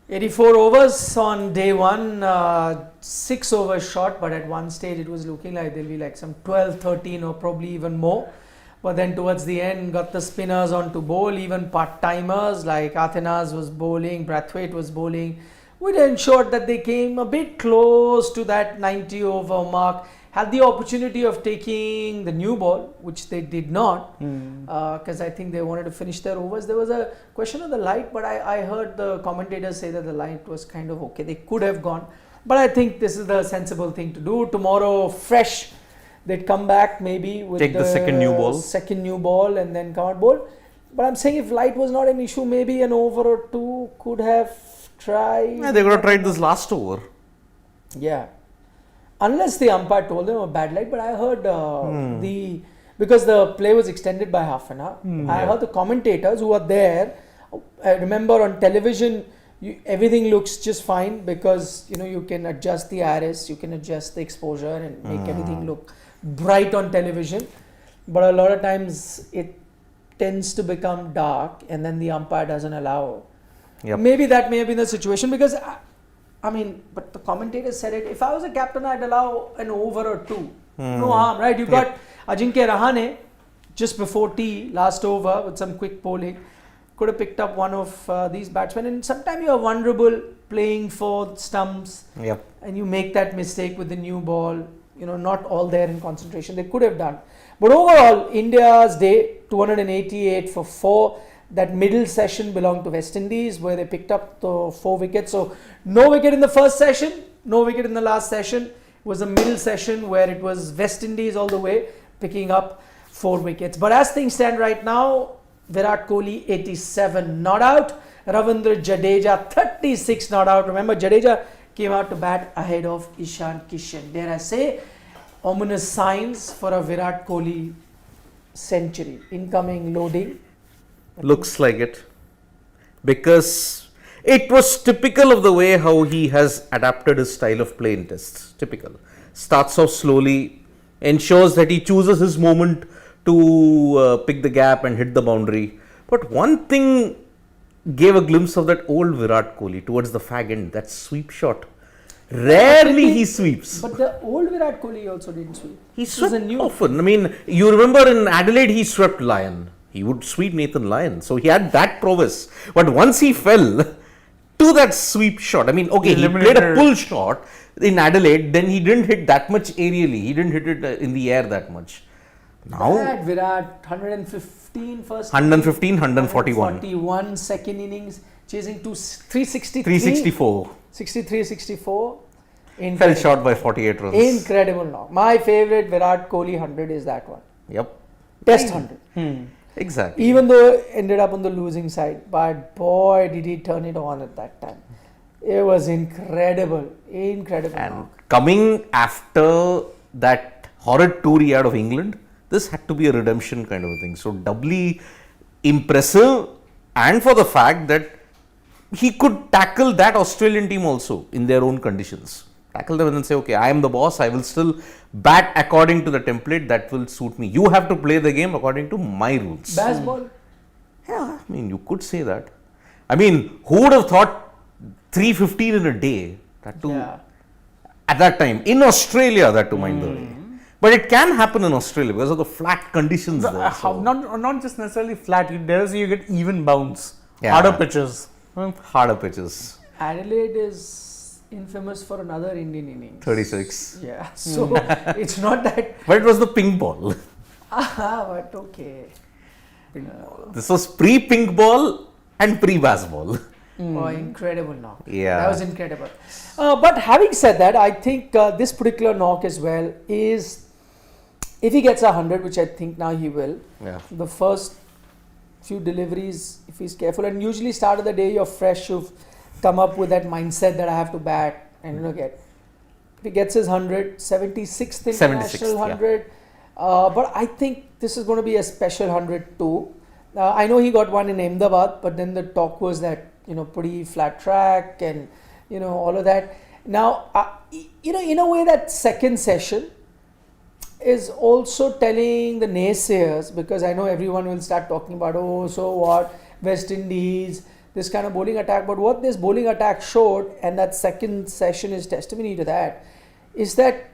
84 overs on day one, 6 overs shot, but at one stage it was looking like there'll be like some 12, 13 or probably even more. But then towards the end, got the spinners on to bowl, even part-timers like Athenas was bowling, Brathwaite was bowling, which ensured that they came a bit close to that 90 over mark. Had the opportunity of taking the new ball, which they did not, because I think they wanted to finish their overs. There was a question of the light, but I heard the commentators say that the light was kind of okay. They could have gone, but I think this is the sensible thing to do. Tomorrow, fresh, they'd come back maybe with take the second new ball and then come out bowl. But I'm saying if light was not an issue, maybe an over or two could have tried. Yeah, they could have tried this last over. Yeah. Unless the umpire told them a bad light, but I heard because the play was extended by half an hour. I heard the commentators who were there. I remember on television, everything looks just fine because you can adjust the iris, you can adjust the exposure and make everything look bright on television. But a lot of times it tends to become dark, and then the umpire doesn't allow. Yep. Maybe that may have been the situation because. But the commentators said it. If I was a captain, I'd allow an over or two. No harm, right? You got Ajinkya Rahane just before tea, last over with some quick bowling. Could have picked up one of these batsmen. And sometimes you are vulnerable playing for stumps. Yep. And you make that mistake with the new ball. Not all there in concentration. They could have done. But overall, India's day, 288 for 4. That middle session belonged to West Indies where they picked up the 4 wickets. So no wicket in the first session, no wicket in the last session. It was a middle session where it was West Indies all the way picking up 4 wickets. But as things stand right now, Virat Kohli 87 not out, Ravindra Jadeja 36 not out. Remember, Jadeja came out to bat ahead of Ishan Kishan. Dare I say, ominous signs for a Virat Kohli century. Incoming loading. Looks like it, because it was typical of the way how he has adapted his style of play in tests. Typical. Starts off slowly, ensures that he chooses his moment to pick the gap and hit the boundary. But one thing gave a glimpse of that old Virat Kohli towards the fag end, that sweep shot. Rarely he sweeps. But the old Virat Kohli also didn't sweep. He swept often. I mean, you remember in Adelaide he swept Lyon. He would sweep Nathan Lyon. So he had that prowess. But once he fell to that sweep shot, I mean, okay, he played a pull shot in Adelaide, then he didn't hit that much aerially. He didn't hit it in the air that much. Now, Virat 115 first 115, 141. 141 second innings, chasing to 363. 364. 63, 64. Fell short by 48 runs. Incredible knock. My favorite Virat Kohli 100 is that one. Yep. Test 100. Exactly. Even though it ended up on the losing side, but boy did he turn it on at that time. It was incredible. Incredible. And coming after that horrid tour he had of England, this had to be a redemption kind of a thing. So doubly impressive, and for the fact that he could tackle that Australian team also in their own conditions. Tackle them and then say, okay, I am the boss, I will still bat according to the template that will suit me. You have to play the game according to my rules. Baseball? Yeah, I mean, you could say that. I mean, who would have thought 315 in a day? That too, at that time, in Australia, that to mind the way. But it can happen in Australia because of the flat conditions there. So. Not just necessarily flat, you get even bounce, harder pitches. Harder pitches. Adelaide is infamous for another Indian innings. 36. Yeah, so it's not that. But it was the pink ball. But okay. This was pre-pink ball and pre-baseball. Oh, incredible knock. Yeah. That was incredible. But having said that, I think this particular knock as well is, if he gets 100, which I think now he will, the first few deliveries, if he's careful, and usually start of the day you're fresh, you've come up with that mindset that I have to bat and get. If he gets his 100, 76th international 100, but I think this is going to be a special 100 too. I know he got one in Ahmedabad, but then the talk was that pretty flat track and all of that. Now in a way that second session is also telling the naysayers, because I know everyone will start talking about, oh, so what, West Indies, this kind of bowling attack. But what this bowling attack showed, and that second session is testimony to that, is that,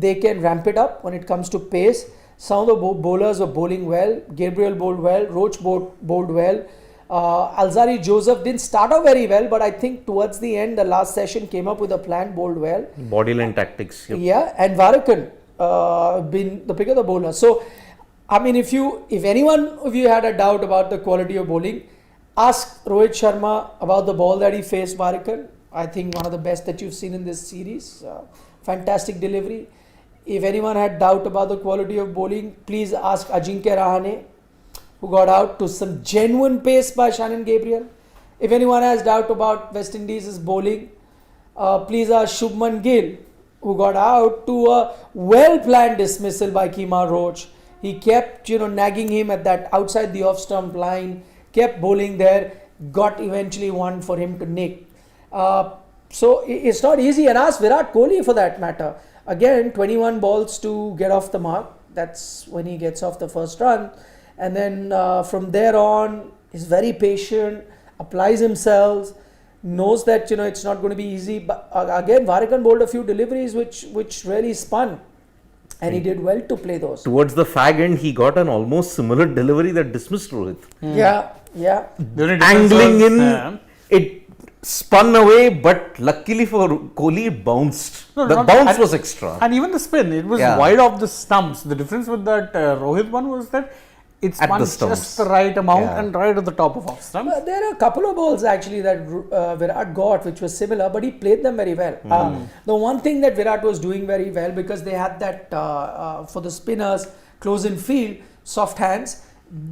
they can ramp it up when it comes to pace. Some of the bowlers were bowling well. Gabriel bowled well. Roach bowled well. Alzarri Joseph didn't start off very well, but I think towards the end, the last session came up with a plan, bowled well. Body line tactics. Yep. Yeah, and Varakan been the pick of the bowler. So, I mean, if anyone of you had a doubt about the quality of bowling, ask Rohit Sharma about the ball that he faced Varakan. I think one of the best that you've seen in this series. Fantastic delivery. If anyone had doubt about the quality of bowling, please ask Ajinkya Rahane, who got out to some genuine pace by Shannon Gabriel. If anyone has doubt about West Indies' bowling, please ask Shubman Gill, who got out to a well-planned dismissal by Kemar Roach. He kept, nagging him at that outside the off-stump line, kept bowling there, got eventually one for him to nick. So it's not easy, and ask Virat Kohli for that matter. Again, 21 balls to get off the mark. That's when he gets off the first run. And then from there on, he's very patient, applies himself, knows that, it's not going to be easy. But again, Varakan bowled a few deliveries which really spun. And he did well to play those. Towards the fag end, he got an almost similar delivery that dismissed Rohit. Yeah. The only difference Angling was, in, it spun away, but luckily for Kohli, it bounced. No, The not- bounce and- was extra. And even the spin, it was Yeah. wide off the stumps. The difference with that Rohit one was that it At spun the just stumps. the right amount Yeah. and right at the top of off stump. There are a couple of balls actually that Virat got which was similar, but he played them very well. The one thing that Virat was doing very well, because they had that for the spinners close in field, soft hands.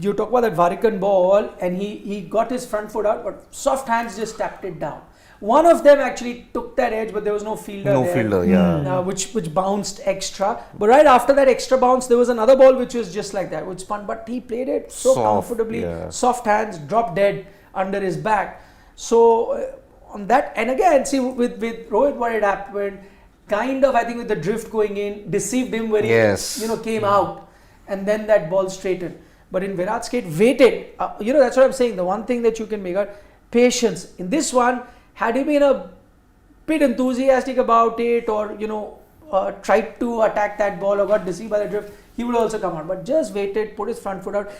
You talk about that Varakan ball, and he got his front foot out, but soft hands just tapped it down. One of them actually took that edge, but there was no fielder No there. fielder, yeah. Which bounced extra. But right after that extra bounce, there was another ball which was just like that, which spun. But he played it so Soft, comfortably, yeah. soft hands, dropped dead under his back. So on that, and again, see with Rohit, what had happened, kind of, I think with the drift going in, deceived him where Yes. he came out, and then that ball straightened. But in Virat's case, waited. That's what I'm saying. The one thing that you can make out, patience. In this one, had he been a bit enthusiastic about it, or tried to attack that ball or got deceived by the drift, he would also come out. But just waited, put his front foot out.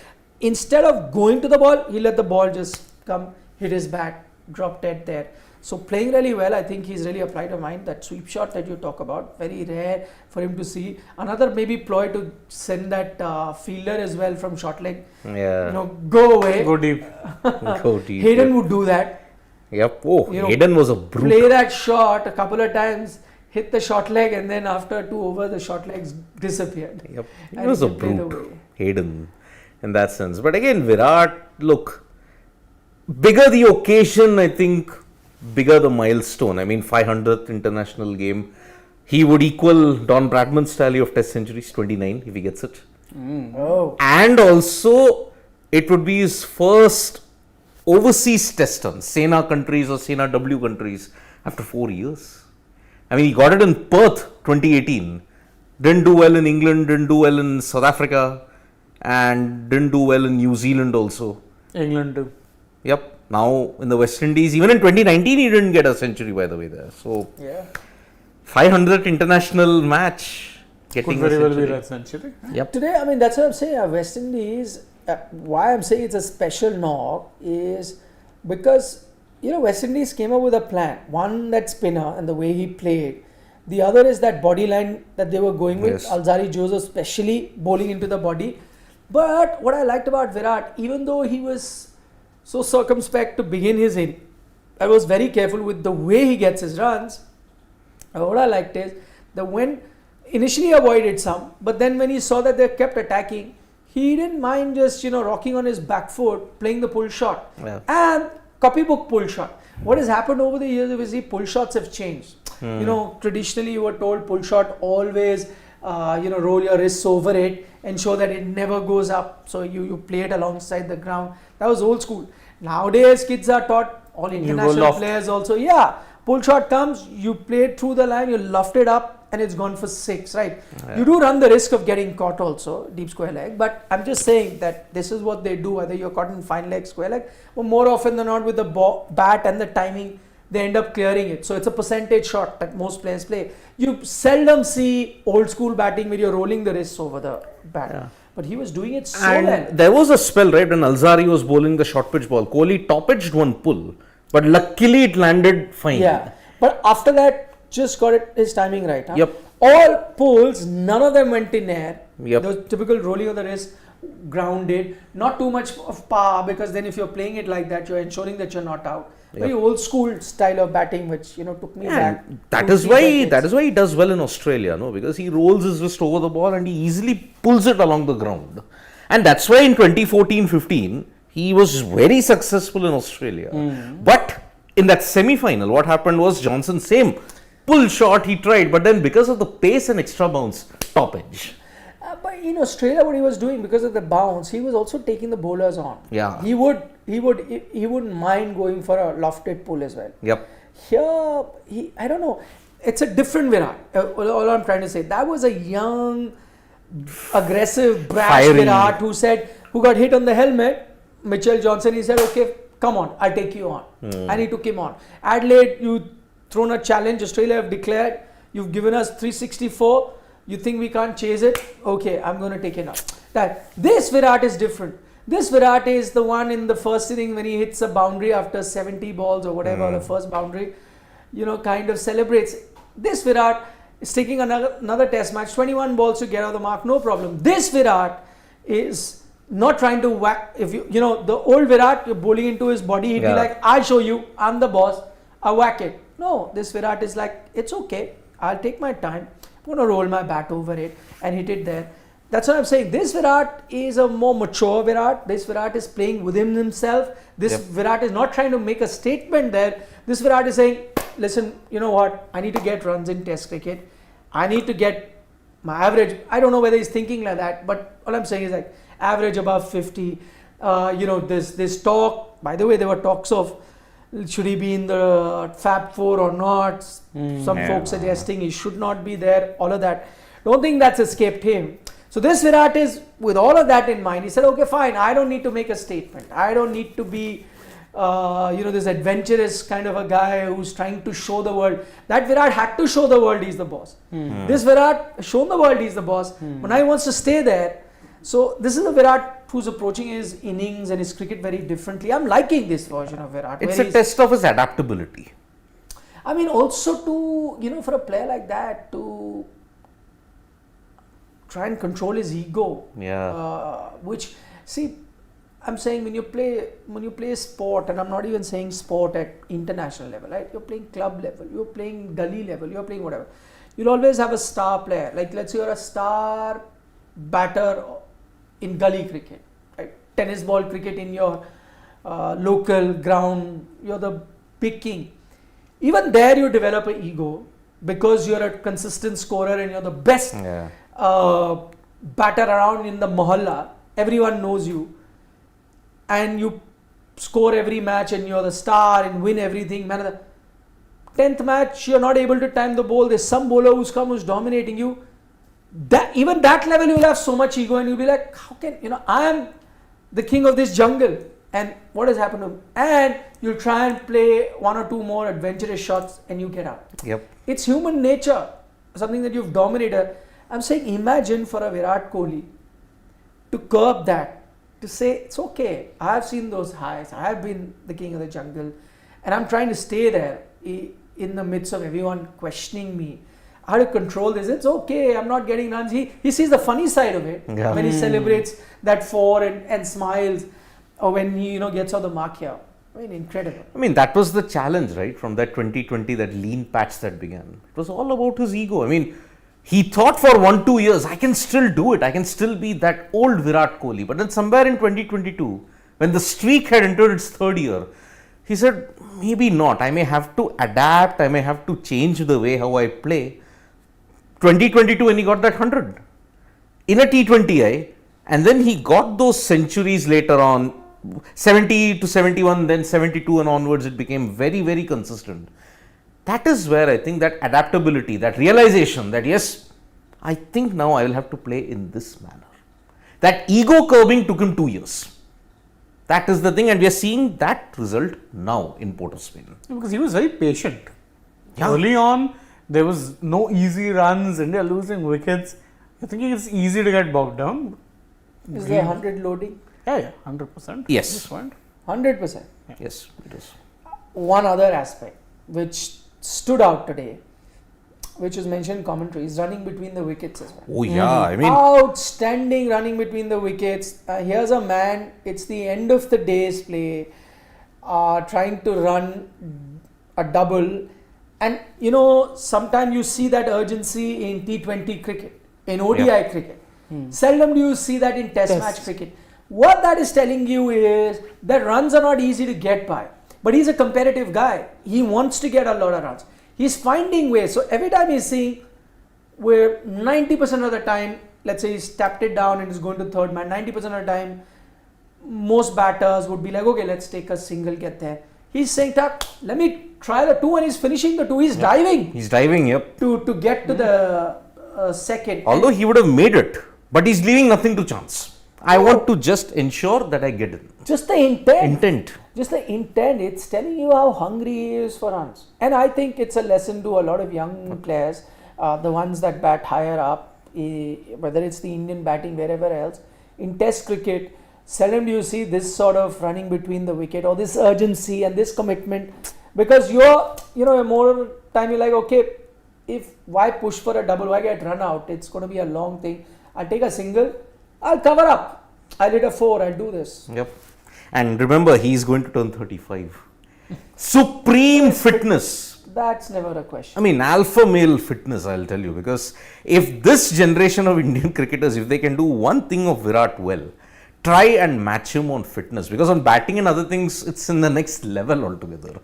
Instead of going to the ball, he let the ball just come, hit his bat, drop dead there. So playing really well. I think he's really applied a mind. That sweep shot that you talk about, very rare for him to see. Another maybe ploy to send that fielder as well from short leg. Yeah. Go away. Go deep. Go deep. Hayden would do that. Yep. Oh, Hayden was a brute. Play that shot a couple of times, hit the short leg, and then after 2 overs, the short legs disappeared. Yep. He And was he a can play the brute, way. Hayden, in that sense. But again, Virat, look, bigger the occasion, I think, bigger the milestone. I mean, 500th international game. He would equal Don Bradman's tally of test centuries, 29, if he gets it. Oh. And also, it would be his first overseas test run, Sena countries or Sena W countries, after 4 years. I mean, he got it in Perth 2018. Didn't do well in England, didn't do well in South Africa, and didn't do well in New Zealand also. England too. Yep. Now in the West Indies, even in 2019, he didn't get a century, by the way, there. So, Yeah. 500th international match, Could getting very a well be century. that century. Yep. Today, I mean, that's what I'm saying. West Indies, why I'm saying it's a special knock is because, West Indies came up with a plan. One, that spinner and the way he played. The other is that body line that they were going with. Yes. Alzarri Joseph especially bowling into the body. But what I liked about Virat, even though he was so circumspect to begin his in, I was very careful with the way he gets his runs. What I liked is that when initially avoided some, but then when he saw that they kept attacking, he didn't mind just rocking on his back foot, playing the pull shot, Yeah. and copybook pull shot. What has happened over the years is pull shots have changed. Traditionally you were told pull shot always roll your wrists over it, ensure that it never goes up, so you play it alongside the ground. That was old school. Nowadays kids are taught, all international loft. players also, pull shot comes, you play it through the line, you loft it up and it's gone for 6, right? You do run the risk of getting caught also, deep square leg, but I'm just saying that this is what they do, whether you're caught in fine leg, square leg, but more often than not with the bat and the timing, they end up clearing it. So it's a percentage shot that most players play. You seldom see old school batting where you're rolling the wrists over the bat. But he was doing it so well. And there was a spell, right, when Alzari was bowling the short pitch ball. Kohli top edged one pull, but luckily it landed fine. Yeah, but after that, just got his timing right. Huh? Yep. All pulls, none of them went in air. Yep. The typical rolling of the wrist, grounded, not too much of power, because then if you're playing it like that, you're ensuring that you're not out. Very old school style of batting, which took me back. That is why he does well in Australia, no? Because he rolls his wrist over the ball and he easily pulls it along the ground. And that's why in 2014-15 he was very successful in Australia. But in that semi-final, what happened was Johnson, same pull shot he tried, but then because of the pace and extra bounce, top edge. But in Australia, what he was doing, because of the bounce, he was also taking the bowlers on. Yeah. He wouldn't mind going for a lofted pull as well. Yep. Here, I don't know. It's a different Virat. All I'm trying to say, that was a young, aggressive, brash Fiery. Virat who got hit on the helmet. Mitchell Johnson, he said, okay, come on, I'll take you on. And he took him on. Adelaide, you thrown a challenge. Australia have declared, you've given us 364. You think we can't chase it? Okay, I'm going to take it out. This Virat is different. This Virat is the one in the first inning when he hits a boundary after 70 balls or whatever, the first boundary, kind of celebrates. This Virat is taking another test match, 21 balls to get out of the mark, no problem. This Virat is not trying to whack. If the old Virat, you're bowling into his body, he'd be like, I'll show you, I'm the boss, I'll whack it. No, this Virat is like, it's okay, I'll take my time. I'm going to roll my bat over it and hit it there. That's what I'm saying. This Virat is a more mature Virat. This Virat is playing within himself. This Virat is not trying to make a statement there. This Virat is saying, listen, you know what? I need to get runs in Test cricket. I need to get my average. I don't know whether he's thinking like that, but all I'm saying is like average above 50. This talk. By the way, there were talks of should he be in the Fab Four or not? Some folks suggesting he should not be there. All of that. Don't think that's escaped him. So this Virat is, with all of that in mind, he said, okay, fine, I don't need to make a statement. I don't need to be, this adventurous kind of a guy who's trying to show the world. That Virat had to show the world he's the boss. This Virat has shown the world he's the boss, but now he wants to stay there. So this is a Virat who's approaching his innings and his cricket very differently. I'm liking this version of Virat. It's a test of his adaptability. I mean, also to, for a player like that to try and control his ego. Yeah. Which, see, I'm saying when you play sport, and I'm not even saying sport at international level, right? You're playing club level, you're playing gully level, you're playing whatever. You'll always have a star player. Like, let's say you're a star batter in gully cricket, right? Tennis ball cricket in your local ground, you're the big king. Even there you develop an ego because you're a consistent scorer and you're the best batter around in the mohalla. Everyone knows you and you score every match and you're the star and win everything. Man of the 10th match, you're not able to time the ball. There's some bowler who's dominating you. Even that level, you'll have so much ego and you'll be like, how can, I am the king of this jungle. And what has happened to him? And you'll try and play one or two more adventurous shots and you get out. Yep. It's human nature, something that you've dominated. I'm saying imagine for a Virat Kohli to curb that, to say it's okay, I have seen those highs, I have been the king of the jungle and I'm trying to stay there in the midst of everyone questioning me. How to control this? It's okay, I'm not getting runs. He sees the funny side of it when he celebrates that 4 and smiles, or when he gets out the mark here. I mean, incredible. I mean, that was the challenge, right? From that 2020, that lean patch that began. It was all about his ego. I mean, he thought for 1-2 years, I can still do it. I can still be that old Virat Kohli. But then somewhere in 2022, when the streak had entered its third year, he said, maybe not. I may have to adapt. I may have to change the way how I play. 2022, when he got that 100 in a T20I, and then he got those centuries later on, 70 to 71, then 72 and onwards, it became very, very consistent. That is where I think that adaptability, that realization that yes, I think now I will have to play in this manner. That ego curbing took him 2 years. That is the thing, and we are seeing that result now in Port of Spain. Because he was very patient. Yeah. Early on, there was no easy runs, India losing wickets. I think it's easy to get bogged down. Is there 100 loading? Yeah, 100%. Yes. At this point. 100%. Yes, it is. One other aspect which stood out today, which was mentioned in commentary, is running between the wickets as well. Oh yeah, I mean, Outstanding running between the wickets. Here's a man, it's the end of the day's play, trying to run a double. And you know, sometimes you see that urgency in T20 cricket, in ODI cricket. Seldom do you see that in test match cricket. What that is telling you is that runs are not easy to get by. But he's a competitive guy. He wants to get a lot of runs. He's finding ways. So every time he's seeing where 90% of the time, let's say he's tapped it down and is going to third man, 90% of the time, most batters would be like, okay, let's take a single, get there. He's saying, let me try the two, and he's finishing the two. He's diving. he's diving, yep. To get to the second. Although he would have made it, but he's leaving nothing to chance. I want to just ensure that I get it. Just the intent. Intent. Just the intent, it's telling you how hungry he is for runs. And I think it's a lesson to a lot of young players, the ones that bat higher up, whether it's the Indian batting, wherever else. In Test cricket, seldom do you see this sort of running between the wicket or this urgency and this commitment. Because more time you're like, okay, why push for a double, why get run out? It's going to be a long thing. I'll take a single, I'll cover up. I'll hit a 4, I'll do this. Yep. And remember, he is going to turn 35. Supreme fitness. That's never a question. I mean, alpha male fitness, I'll tell you, because if this generation of Indian cricketers, if they can do one thing of Virat well, try and match him on fitness, because on batting and other things, it's in the next level altogether.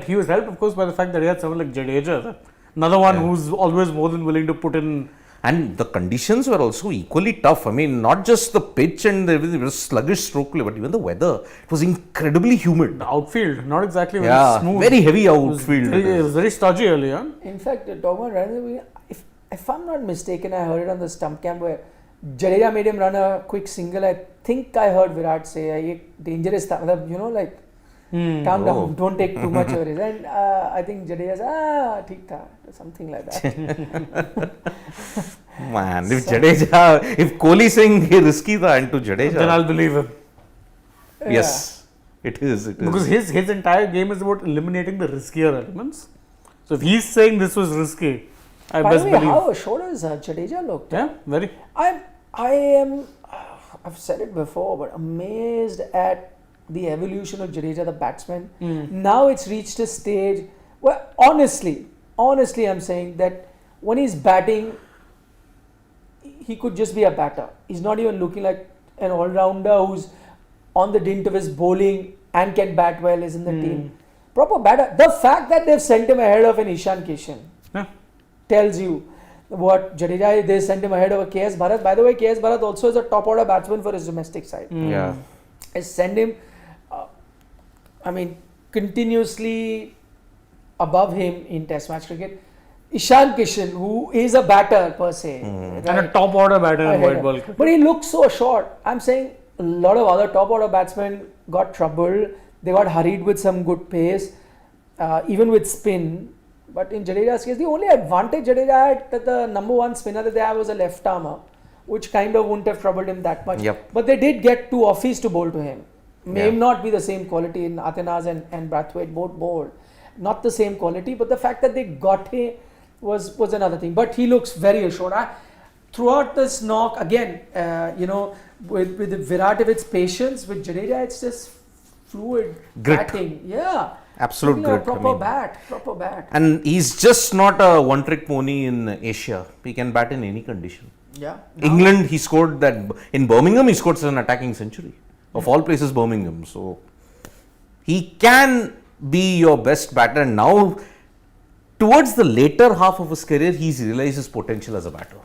He was helped, of course, by the fact that he had someone like Jadeja, another one who's always more than willing to put in. And the conditions were also equally tough. I mean, not just the pitch and everything, it was sluggish stroke play, but even the weather. It was incredibly humid. The outfield, not exactly very smooth. Very heavy outfield. It was very stodgy early on. In fact, talking about if I'm not mistaken, I heard it on the stump camp where Jadeja made him run a quick single. I think I heard Virat say, "Ye dangerous tha," like calm down, don't take too much of it. And I think Jadeja said, "Theek tha," something like that. Man, if Jadeja, if Kohli saying he risky tha and to Jadeja, Then I'll believe him. yes, it is. Because his entire game is about eliminating the riskier elements. So if he's saying this was risky, I By best the way, believe. how assured has Jadeja looked? Yeah, very. I've said it before, but amazed at the evolution of Jadeja, the batsman. Now it's reached a stage where, honestly, I'm saying that when he's batting, he could just be a batter. He's not even looking like an all-rounder who's on the dint of his bowling and can bat well, is in the team. Proper batter. The fact that they've sent him ahead of an Ishan Kishan tells you what Jadeja, they sent him ahead of a KS Bharat. By the way, KS Bharat also is a top order batsman for his domestic side. Yeah. I send him, continuously above him in Test match cricket. Ishan Kishan, who is a batter per se, And a top order batter in world ball cricket. but he looks so short. I'm saying a lot of other top order batsmen got troubled. They got hurried with some good pace, even with spin. But in Jadeja's case, the only advantage Jadeja had that the number one spinner that they have was a left armer, which kind of wouldn't have troubled him that much. Yep. But they did get two offies to bowl to him. May not be the same quality in Atenas and Brathwaite, both bowled. Not the same quality, but the fact that they got him was another thing. But he looks very assured. Throughout this knock, again, with Virat, if it's patience, with Jadeja, it's just fluid Grit. batting. Yeah. Absolute grit. Proper bat. And he's just not a one-trick pony in Asia. He can bat in any condition. Yeah. England, he scored that in Birmingham. He scored an attacking century. Of all places, Birmingham. So he can be your best batter. And now, towards the later half of his career, he's realized his potential as a batter.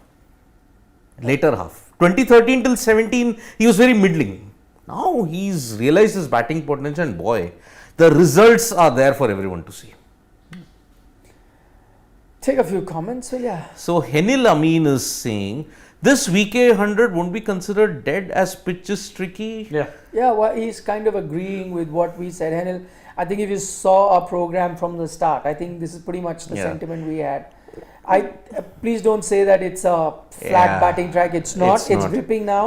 Later half, 2013 till 17, he was very middling. Now he's realized his batting potential, and boy, the results are there for everyone to see. take a few comments. So yeah, So Henil Amin is saying this VK 100 won't be considered dead as pitch is tricky. Yeah. yeah. Well, he's kind of agreeing with what we said, Henil. I think if you saw our program from the start, I think this is pretty much the Yeah. sentiment we had. Please don't say that it's a flat Yeah. batting track. It's not. It's It's not. gripping now.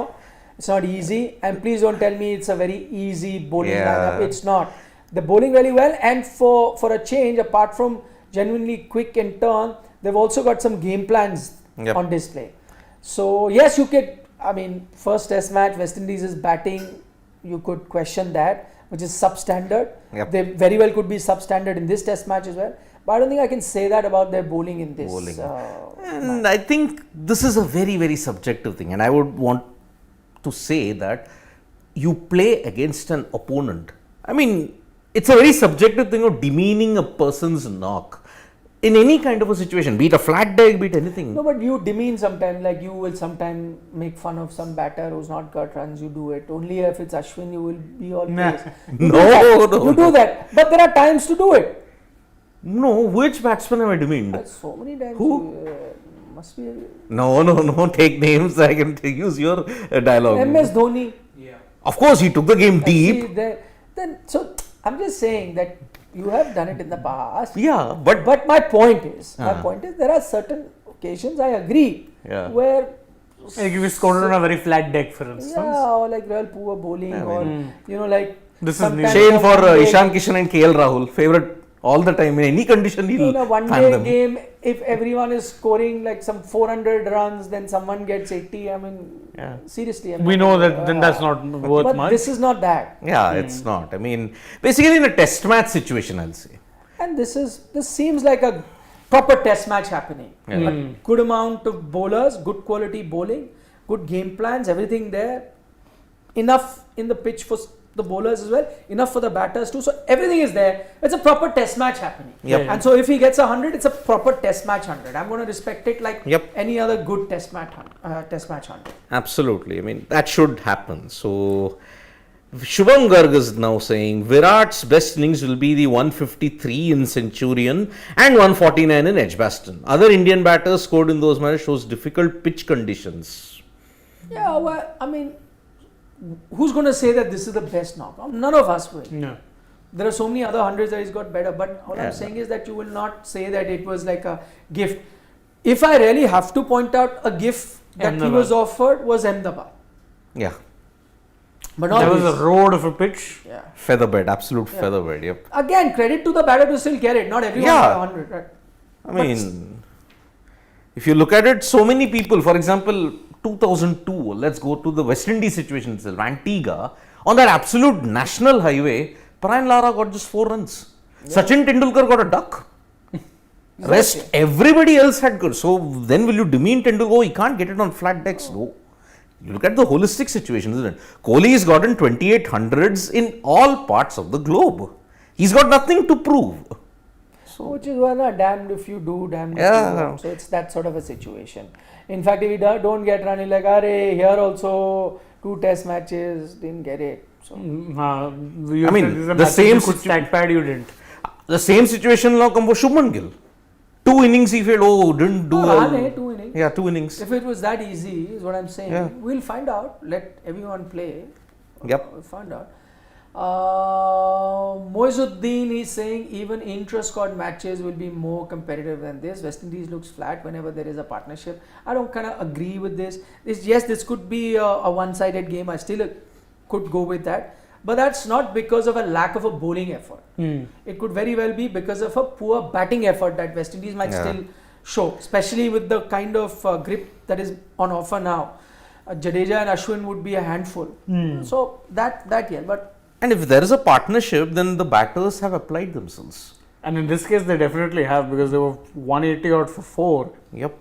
It's not easy. And please don't tell me it's a very easy bowling Yeah. lineup. It's not. They're bowling really well, and for a change, apart from genuinely quick and turn, they've also got some game plans Yep. on display. So yes, you could. I mean, first Test match, West Indies is batting. You could question that, which is substandard. Yep. They very well could be substandard in this Test match as well. But I don't think I can say that about their bowling in this. Bowling. match. And I think this is a very, very subjective thing. And I would want to say that you play against an opponent. I mean, it's a very subjective thing of demeaning a person's knock in any kind of a situation, be it a flat deck, be it anything. No, but you demean sometimes, like you will sometimes make fun of some batter who's not got runs, you do it. Only if it's Ashwin, you will be all Nah. praise. No, no. You do that. But there are times to do it. No, which batsman have I demeaned? So many times. Who? Must be. No, take names. I can use your dialogue. MS Dhoni. Of course, he took the game deep. See, then, so I'm just saying that you have done it in the past. Yeah, but But my point is, Uh-huh. there are certain occasions I agree Yeah. where Like if you scored on a very flat deck, for instance. yeah, or like real poor bowling, I or mean, like This is sometimes Shane a for one-day- Ishan Kishan and KL Rahul, favorite all the time in any condition. He'll in a one fan day them. game, if everyone is scoring like some 400 runs, then someone gets 80. I mean, Yeah. seriously. We know that then that's not worth But much. this is not that, Yeah, it's not. I mean, basically in a test match situation, I'll say. and this seems like a proper test match happening. Yeah. A good amount of bowlers, good quality bowling, good game plans, everything there. Enough in the pitch for the bowlers as well, enough for the batters too. So everything is there. It's a proper test match happening. Yep. And so if he gets 100, it's a proper test match 100. I'm going to respect it like Yep. any other good test match 100. Absolutely. I mean, that should happen. So, Shubham Garg is now saying Virat's best innings will be the 153 in Centurion and 149 in Edgbaston. Other Indian batters scored in those matches shows difficult pitch conditions. Yeah, well, I mean, who's going to say that this is the best knockout? None of us will. No. There are so many other hundreds that he's got better, but all Yeah. I'm saying is that you will not say that it was like a gift. If I really have to point out a gift that he Ahmedabad. was offered was Ahmedabad. Yeah. But not That was this. a road of a pitch. Yeah. Featherbed, absolute featherbed. Yep. Again, credit to the batter to still get it. Not everyone Yeah. got 100, right? I mean, if you look at it, so many people, for example, 2002, let's go to the West Indies situation itself, Antigua, on that absolute national highway, Brian Lara got just 4 runs. Sachin Tendulkar got a duck. Rest, everybody else had good. So then will you demean Tendulkar? Oh, he can't get it on flat decks. No. You look at the holistic situation, isn't it? Kohli has gotten 28 hundreds in all parts of the globe. He's got nothing to prove. Which is why not damned if you do, damned if Yeah. you don't. So it's that sort of a situation. In fact, if you don't get running like, "Arey, here also 2 test matches, didn't get it." So You I mean, said this is a the match same you could stat pad, you didn't. The same situation now come for Shubman Gill. 2 innings he failed. Oh, didn't do no, well. run, 2 innings. Yeah, 2 innings. If it was that easy, is what I'm saying. Yeah. We'll find out. Let everyone play. Yep. We'll find out. Moizuddin is saying even intra-squad matches will be more competitive than this. West Indies looks flat whenever there is a partnership. I don't kind of agree with this. Yes, this could be a one-sided game. I still could go with that. But that's not because of a lack of a bowling effort. It could very well be because of a poor batting effort that West Indies might Yeah. still show, especially with the kind of grip that is on offer now. Jadeja and Ashwin would be a handful. So that yeah, but And if there is a partnership, then the batters have applied themselves. And in this case, they definitely have because they were 180 out for 4. Yep.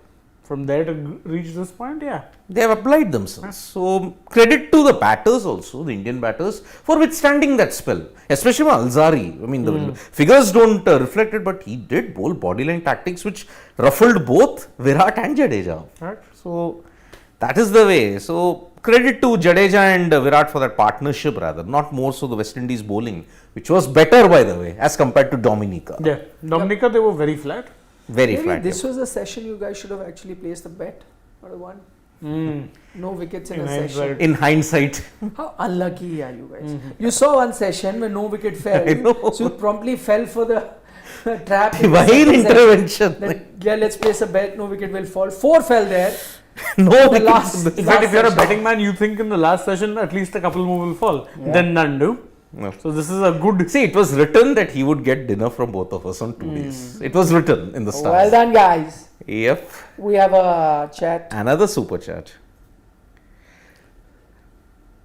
From there to reach this point, yeah. They have applied themselves. So credit to the batters also, the Indian batters, for withstanding that spell. Especially Alzari. I mean, the figures don't reflect it, but he did bowl bodyline tactics which ruffled both Virat and Jadeja. Right. So that is the way. So credit to Jadeja and Virat for that partnership rather, not more so the West Indies bowling, which was better by the way, as compared to Dominica. Yeah. Dominica, they were very flat. Very Maybe flat. this was a session you guys should have actually placed a bet or one. No wickets in In a session. hindsight. In hindsight, How unlucky are you guys? You saw one session when no wicket fell, I know. so you promptly fell for the trap. in the divine second session. intervention. That, yeah, let's place a bet. No wicket will fall. 4 fell there. No The wickets last- in this. In fact, if you're a session. betting man, you think in the last session at least a couple more will fall. Then none do. No. So this is a good. See, it was written that he would get dinner from both of us on 2 days. It was written in the stars. Well done, guys. Yep. We have a chat. Another super chat.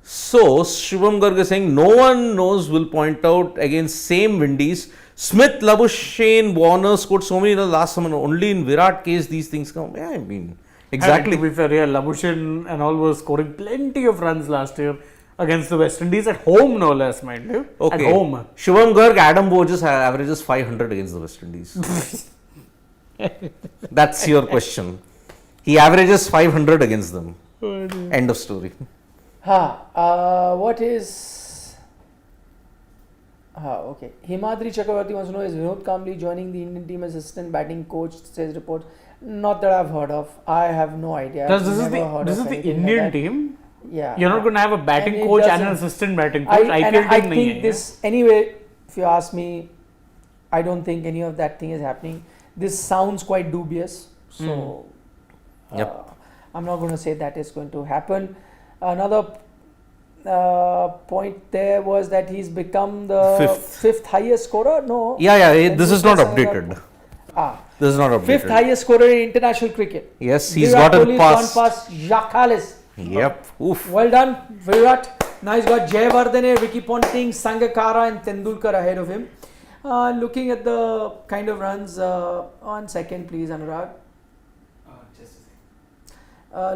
So, Shivam Garg is saying, no one knows will point out against same Windies. Smith, Labuschagne, Warner scored so many in the last summer. Only in Virat case these things come. Yeah, I mean, exactly. And to be fair, yeah, Labuschagne and all were scoring plenty of runs last year against the West Indies at home, no less, mind you. Okay. At home. Shivam Garg, Adam Burgess averages 500 against the West Indies. That's your question. He averages 500 against them. End of story. What is... okay. Himadri Chakravarti wants to know, is Vinod Kambli joining the Indian team as assistant batting coach, says report. Not that I've heard of. I have no idea. This I've is never the heard this of is the anything Indian like that. team. Yeah. You're not going to have a batting And it coach and an doesn't- assistant batting coach. I IPL team nahi think hai, this, anyway, if you ask me, I don't think any of that thing is happening. This sounds quite dubious. So, Yep. I'm not going to say that is going to happen. Another point there was that he's become the fifth highest scorer. No. Yeah, this is not That's another updated. Ah, This is not updated. fifth highest scorer in international cricket. Yes, he's Virat gotten Kohli has past. gone past Jacques Kallis. Yep. Oof. Well done, Virat. Now he's got Jayawardene, Vicky Ponting, Sangakkara and Tendulkar ahead of him. Looking at the kind of runs, on second please Anurag.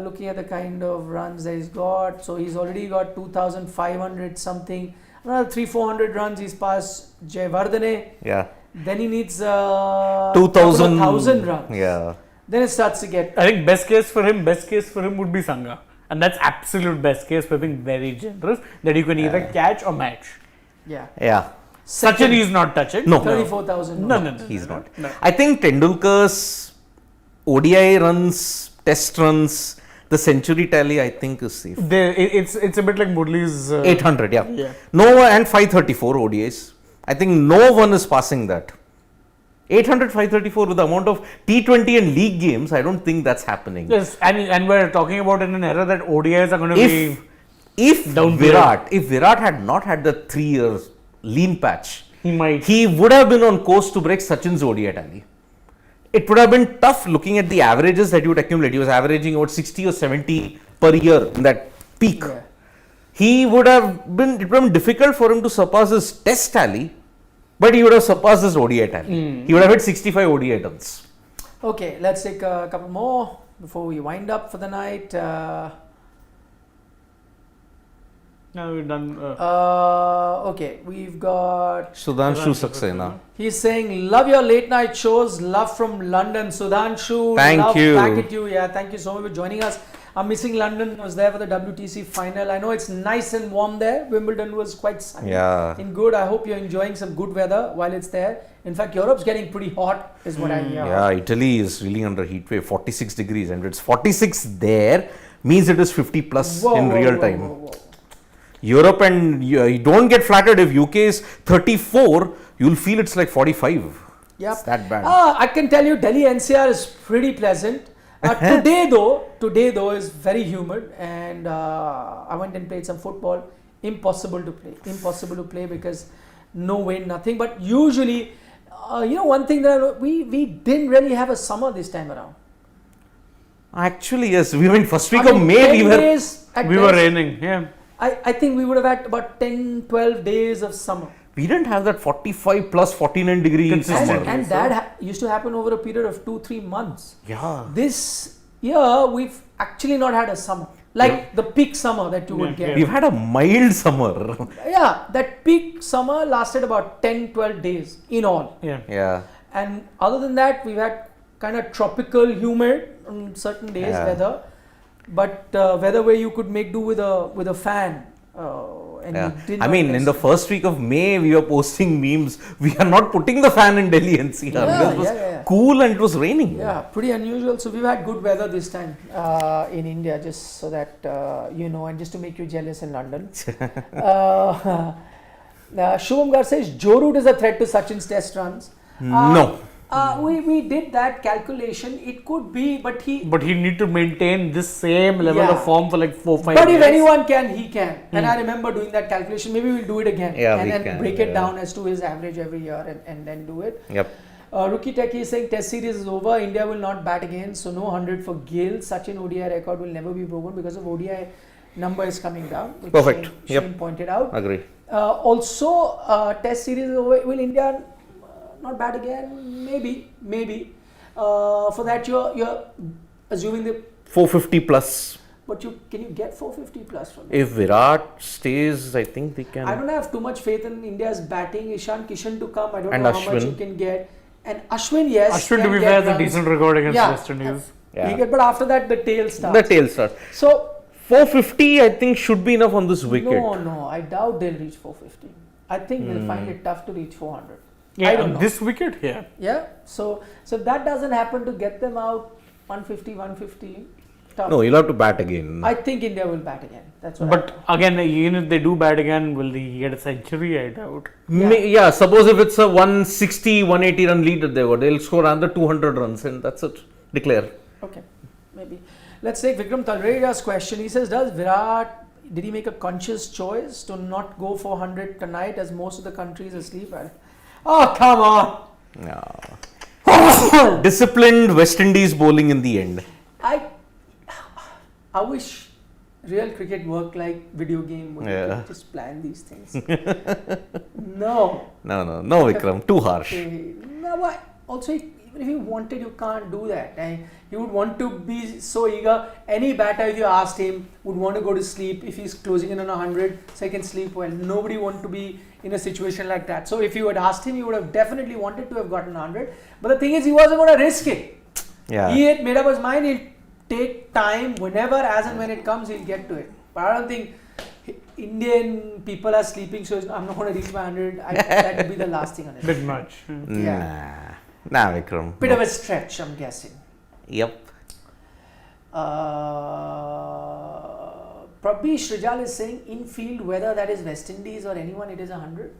Looking at the kind of runs that he's got, so he's already got 2,500 something. Another 300-400 runs he's passed Jayawardene. Yeah. Then he needs 2,000. 1,000 runs. Yeah. Then it starts to get... I think best case for him would be Sangha. And that's absolute best case for being very generous, that you can either catch or match. Yeah. Yeah. Sachin is not touching. No. 34,000. No. He's not. No. I think Tendulkar's ODI runs, test runs, the century tally, I think is safe. It's a bit like Murli's 800, yeah. Yeah. No, and 534 ODIs. I think no one is passing that. 800, 534 with the amount of T20 and league games, I don't think that's happening. Yes, and we're talking about in an era that ODIs are going to be If down Virat had not had the 3 years lean patch, he would have been on course to break Sachin's ODI tally. It would have been tough looking at the averages that he would accumulate. He was averaging about 60 or 70 per year in that peak. Yeah. It would have been difficult for him to surpass his test tally, but he would have surpassed his ODI tally. He would have hit 65 ODI runs. Okay, let's take a couple more before we wind up for the night. Now we're done. Okay, we've got... Sudhanshu Saxena. He's saying, love your late night shows. Love from London. Sudhanshu, Thank love you. back at you. Yeah, thank you so much for joining us. I'm missing London. I was there for the WTC final. I know it's nice and warm there. Wimbledon was quite sunny Yeah. and good. I hope you're enjoying some good weather while it's there. In fact, Europe's getting pretty hot is what I hear. Yeah, Italy is really under heat wave, 46 degrees, and it's 46 there means it is 50 plus Whoa, in whoa, real whoa, time. whoa, whoa. Europe, and you don't get flattered if UK is 34, you'll feel it's like 45. Yep. It's that bad. I can tell you Delhi NCR is pretty pleasant. Today though is very humid, and I went and played some football. Impossible to play because no wind, nothing. But usually, one thing that we didn't really have a summer this time around. Actually, yes, we went first week I mean, of May. 10 days at we were best. raining. Yeah. I think we would have had about 10-12 days of summer. We didn't have that 45 plus 49 degree Consistent. summer. And that used to happen over a period of 2-3 months. Yeah. This year, we've actually not had a summer. Like the peak summer that you would get. We've had a mild summer. Yeah, that peak summer lasted about 10-12 days in all. Yeah. Yeah. And other than that, we've had kind of tropical, humid on certain days Yeah. weather. But weather where you could make do with a fan. and Yeah. he did I not mean, in test the him. first week of May, we were posting memes. We are not putting the fan in Delhi NCR because it was yeah. cool and it was raining. Yeah, pretty unusual. So we've had good weather this time in India, just so that you know, and just to make you jealous in London. Shubham Gar says Joe Root is a threat to Sachin's test runs. No. We did that calculation. It could be, but he. But he need to maintain this same level Yeah. of form for like 4-5 But years. if anyone can, he can. And I remember doing that calculation. Maybe we'll do it again. Yeah, and we then can, break it yeah. down as to his average every year and then do it. Yep. Rookie Techie is saying Test series is over. India will not bat again. So no 100 for Gill. Sachin ODI record will never be broken because of ODI number is coming down. Which Perfect. Shane pointed out. Agree. Also, Test series is over. Will India not bat again? Maybe. For that, you're assuming the. 450 plus. But can you get 450 plus from that? If Virat stays, I think they can. I don't have too much faith in India's batting. Ishan Kishan to come. I don't And know how much Ashwin. you can get. And Ashwin, yes. Ashwin, to can be get fair, has a runs. decent record against Yeah. West Indies. Yeah. But after that, the tail starts. The tail start. So 450, I think, should be enough on this wicket. no, I doubt they'll reach 450. I think they'll find it tough to reach 400. Yeah, I don't know. this wicket here. Yeah. So if that doesn't happen to get them out 150, tough. No, you'll have to bat again. I think India will bat again. That's what. But again, even if they do bat again, will they get a century? I doubt. Yeah, suppose if it's a 160, 180 run lead that they got, they'll score another 200 runs and that's it. Declare. Okay, maybe. Let's take Vikram Talredia's question. He says, did he make a conscious choice to not go for 100 tonight as most of the country is asleep? Oh, come on. Yeah. Disciplined West Indies bowling in the end. I wish real cricket worked like video game where you could just plan these things. No. No, Vikram, too harsh. No, but also even if you wanted, you can't do that. And you would want to be so eager. Any batter, if you asked him, would want to go to sleep if he's closing in on 100, so he can sleep well. Nobody want to be in a situation like that. So if you had asked him, he would have definitely wanted to have gotten 100. But the thing is, he wasn't going to risk it. Yeah. He had made up his mind. He'll take time, whenever, as and when it comes, he'll get to it. But I don't think Indian people are sleeping, so I'm not going to reach my 100. That would be the last thing on it. Bit much. Yeah. Nah, Vikram. Bit of a stretch, I'm guessing. Yep. Prabhi Srijal is saying infield, whether that is West Indies or anyone, it is 100.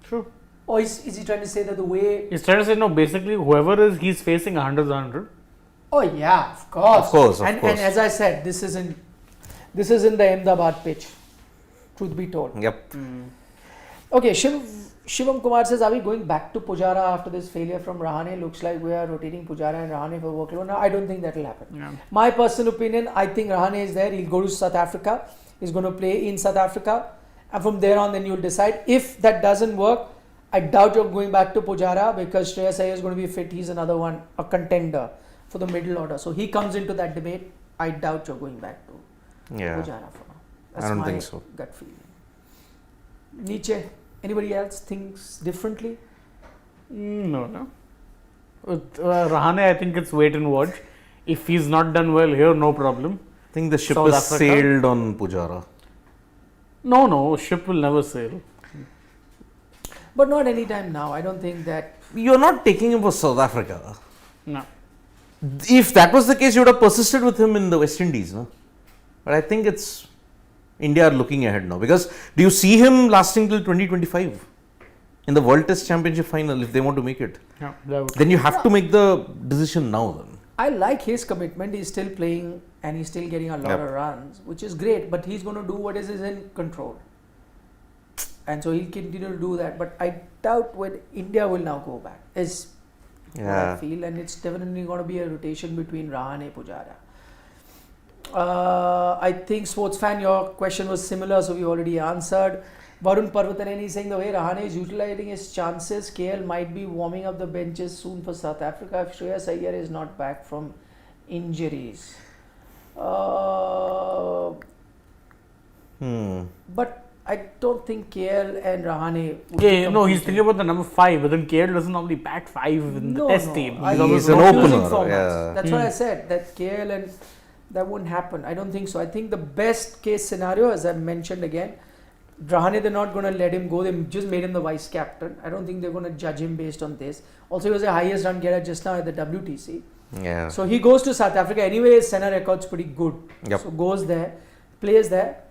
True. Or is he trying to say that the way? He's trying to say no. Basically, whoever he's facing 100 is 100. Oh yeah, of course. Of course. And as I said, this isn't the Ahmedabad pitch. Truth be told. Yep. Okay, Shivam Kumar says, are we going back to Pujara after this failure from Rahane? Looks like we are rotating Pujara and Rahane for workload. No, I don't think that will happen. Yeah. My personal opinion, I think Rahane is there. He'll go to South Africa. He's going to play in South Africa. And from there on, then you'll decide. If that doesn't work, I doubt you're going back to Pujara because Shreyas Iyer is going to be fit. He's another one, a contender for the middle order. So he comes into that debate. I doubt you're going back to Pujara for now. That's I don't my think so. gut feeling. Nietzsche, anybody else thinks differently? No. With Rahane, I think it's wait and watch. If he's not done well here, no problem. I think the ship South is Africa? sailed on Pujara. No, ship will never sail. But not anytime now. I don't think that. You're not taking him for South Africa. No. If that was the case, you would have persisted with him in the West Indies, no? But I think it's India are looking ahead now. Because do you see him lasting till 2025 in the World Test Championship final if they want to make it? Yeah, that would. Then you have to make the decision now. Then I like his commitment. He's still playing and he's still getting a lot of runs, which is great. But he's going to do what is in control. And so he'll continue to do that. But I doubt when India will now go back. Is what I feel. And it's definitely going to be a rotation between Rahane and Pujara. I think sports fan, your question was similar, so we already answered. Varun Parvataneni is saying the way Rahane is utilizing his chances, KL might be warming up the benches soon for South Africa if Shreyas Iyer is not back from injuries. But I don't think KL and Rahane would be Yeah, no, he's competing. thinking about the number 5, but then KL doesn't normally bat 5 in the test team. I- He's an confusing opener, formats. yeah. That's what I said, that KL and that won't happen. I don't think so. I think the best case scenario, as I mentioned again, Rahane, they're not going to let him go. They just made him the vice captain. I don't think they're going to judge him based on this. Also, he was the highest run getter just now at the WTC. Yeah. So he goes to South Africa. Anyway, his Senna record's pretty good. Yep. So goes there, plays there.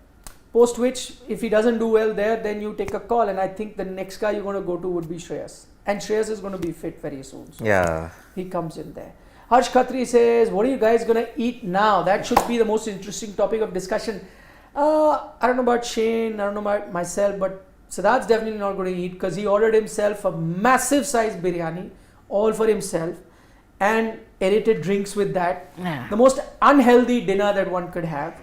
Post which, if he doesn't do well there, then you take a call. And I think the next guy you're going to go to would be Shreyas. And Shreyas is going to be fit very soon. So Yeah. he comes in there. Harsh Khatri says, what are you guys going to eat now? That should be the most interesting topic of discussion. I don't know about Shane, I don't know about myself, but Siddharth's definitely not going to eat because he ordered himself a massive size biryani, all for himself, and aerated drinks with that. Yeah. The most unhealthy dinner that one could have.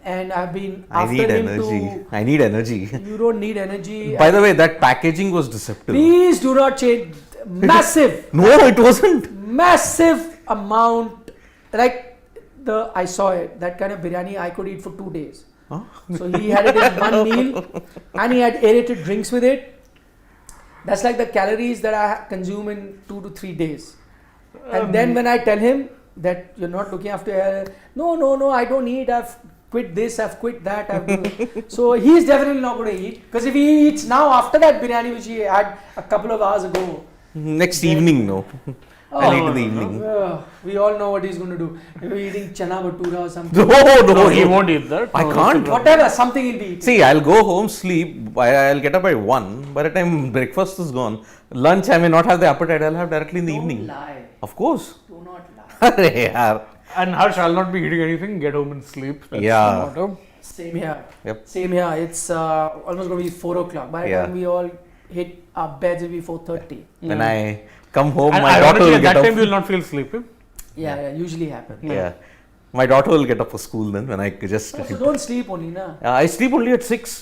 And I've been I after need him energy. I need energy. to. You don't need energy. By the way, that packaging was deceptive. Please do not change. Massive. No, it wasn't. Massive amount, like I saw it, that kind of biryani I could eat for 2 days. Huh? So he had it in one meal and he had aerated drinks with it. That's like the calories that I consume in 2 to 3 days. And then when I tell him that you're not looking after your health, no, I don't eat, I've quit this, I've quit that. So he's definitely not going to eat, because if he eats now after that biryani which he had a couple of hours ago, Next evening, no. I'll eat in the evening. we all know what he's going to do. Maybe eating chana bhatura or something. No, he won't eat that. I No, can't. Whatever, something he'll be eating. See, I'll go home, sleep. I'll get up by 1. By the time breakfast is gone, lunch I may not have the appetite. I'll have directly in the Don't evening. lie. Of course. Do not lie. Arey yaar. And Harsh, I'll not be eating anything. Get home and sleep. That's Yeah. the motto. Same here. Yep. Same here. It's almost going to be 4 o'clock. By the Yeah. time we all hit our beds, it'll be 4:30. When I come home, And my daughter ironically, will at get that up. time, you will not feel sleepy. Yeah, usually happens. Yeah. My daughter will get up for school then when I just. So don't sleep only, na. I sleep only at 6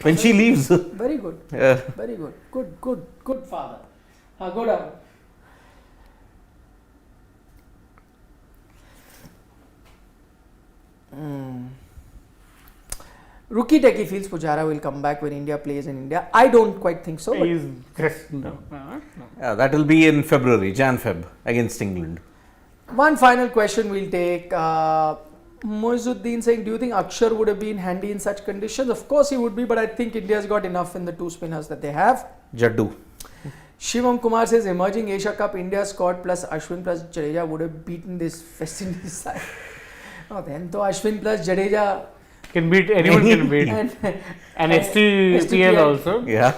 when she leaves. Very good. Yeah. Very good. Good father. Go down. Rookie Techie feels Pujara will come back when India plays in India. I don't quite think so. But He's just no. Yeah, that will be in February, Jan-Feb against England. one final question we'll take. Moizuddin saying, do you think Akshar would have been handy in such conditions? Of course he would be, but I think India's got enough in the 2 spinners that they have. Jaddu. Shivam Kumar says, emerging Asia Cup, India squad plus Ashwin plus Jadeja would have beaten this West Indies side. Oh, then to Ashwin plus Jadeja Can beat anyone. Can beat. and STPL also. Yeah.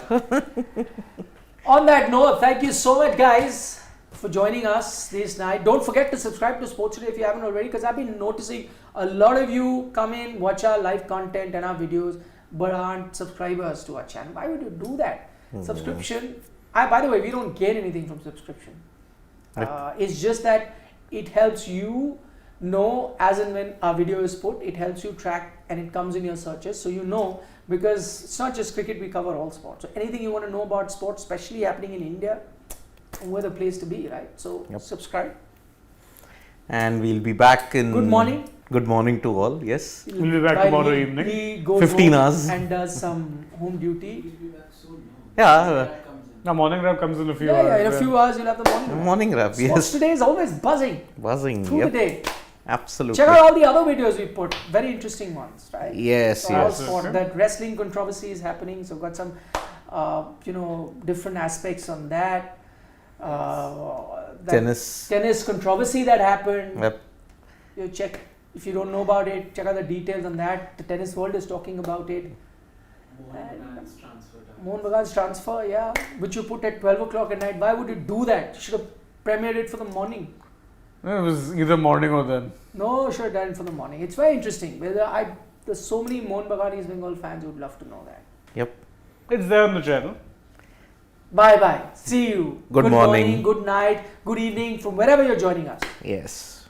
on that note, thank you so much guys for joining us this night. Don't forget to subscribe to Sports Today if you haven't already, because I've been noticing a lot of you come in, watch our live content and our videos, but aren't subscribers to our channel. Why would you do that? Subscription. By the way, we don't gain anything from subscription. It's just that it helps you know as and when a video is put, it helps you track and it comes in your searches, so you know, because it's not just cricket, we cover all sports. So anything you want to know about sports, especially happening in India, we're the place to be, right? So subscribe. And we'll be back in. Good morning. Good morning to all. Yes. We'll be back While tomorrow he- evening. He goes 15 home hours. and does some home duty. Yeah. Now morning rap comes in a few Yeah, hours. in a few hours you'll have the morning. Morning rap. Sports Yes. Today is always buzzing Buzzing. through Yep. the day. Absolutely. Check out all the other videos we put. Very interesting ones, right? Yes. So all Yes. sport, that wrestling controversy is happening. So got some, different aspects on that. That tennis controversy that happened. Yep. You check if you don't know about it. Check out the details on that. The tennis world is talking about it. Mohan Bagan's transfer, yeah, which you put at 12 o'clock at night. Why would you do that? You should have premiered it for the morning. It was either morning or then. No, should have done it for the morning. It's very interesting. There's so many Mohan Bagan East Bengal fans who would love to know that. Yep. It's there on the channel. Bye bye. See you. Good morning. Good night, good evening from wherever you're joining us. Yes.